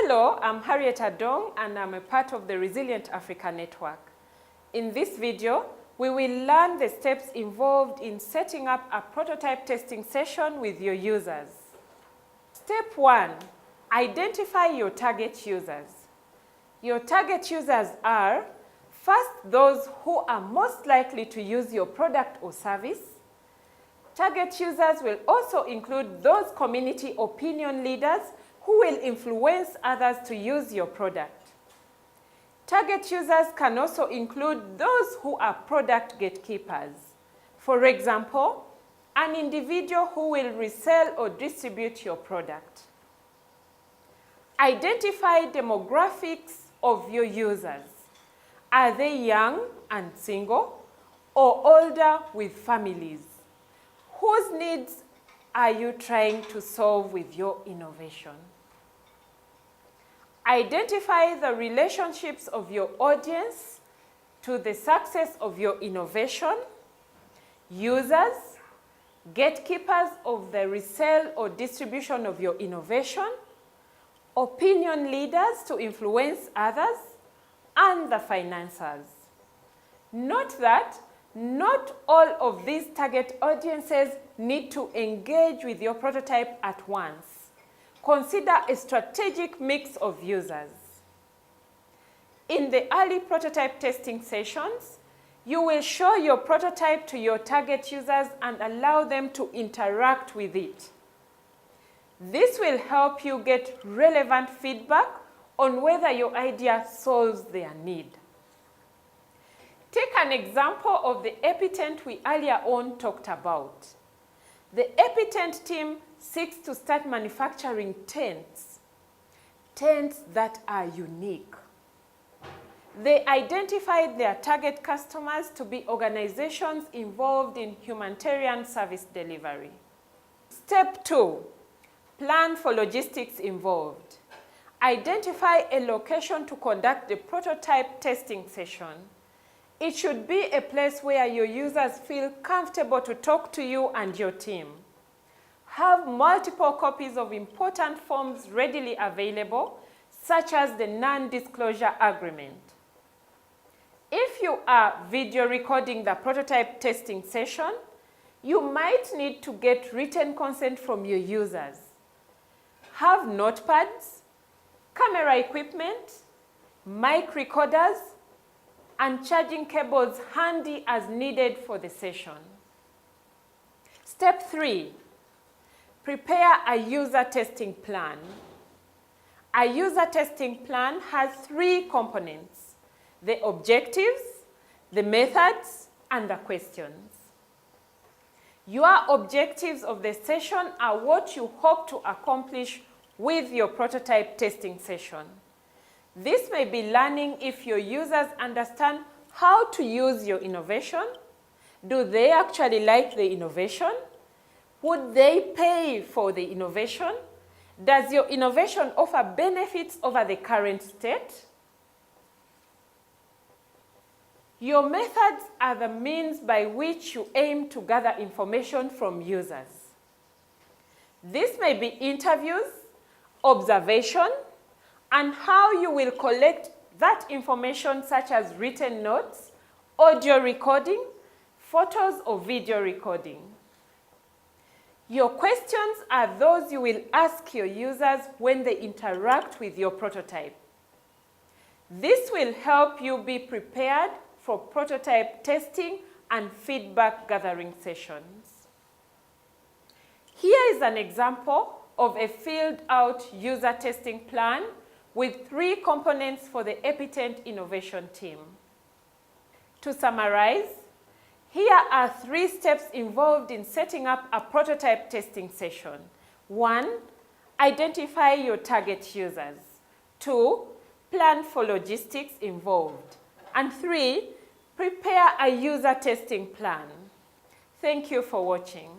Hello, I'm Harriet Adong and I'm a part of the Resilient Africa Network. In this video, we will learn the steps involved in setting up a prototype testing session with your users. Step 1. Identify your target users. Your target users are, first, those who are most likely to use your product or service. Target users will also include those community opinion leaders who will influence others to use your product. Target users can also include those who are product gatekeepers. For example, an individual who will resell or distribute your product. Identify demographics of your users. Are they young and single or older with families? Whose needs are you trying to solve with your innovation? Identify the relationships of your audience to the success of your innovation. Users, gatekeepers of the resale or distribution of your innovation, opinion leaders to influence others, and the financiers. Note that not all of these target audiences need to engage with your prototype at once. Consider a strategic mix of users. In the early prototype testing sessions, you will show your prototype to your target users and allow them to interact with it. This will help you get relevant feedback on whether your idea solves their need. Take an example of the EpiTent we earlier on talked about. The EpiTent team seeks to start manufacturing tents that are unique. They identified their target customers to be organizations involved in humanitarian service delivery. Step 2, plan for logistics involved. Identify a location to conduct the prototype testing session. It should be a place where your users feel comfortable to talk to you and your team. Have multiple copies of important forms readily available, such as the non-disclosure agreement. If you are video recording the prototype testing session, you might need to get written consent from your users. Have notepads, camera equipment, mic recorders, and charging cables handy as needed for the session. Step 3. Prepare a user testing plan. A user testing plan has 3 components: the objectives, the methods, and the questions. Your objectives of the session are what you hope to accomplish with your prototype testing session. This may be learning if your users understand how to use your innovation. Do they actually like the innovation? Would they pay for the innovation? Does your innovation offer benefits over the current state? Your methods are the means by which you aim to gather information from users. This may be interviews, observation, and how you will collect that information, such as written notes, audio recording, photos or video recording. Your questions are those you will ask your users when they interact with your prototype. This will help you be prepared for prototype testing and feedback gathering sessions. Here is an example of a filled-out user testing plan with 3 components for the EpiTent innovation team. To summarize, here are 3 steps involved in setting up a prototype testing session. 1. Identify your target users. 2. Plan for logistics involved. And 3. Prepare a user testing plan. Thank you for watching.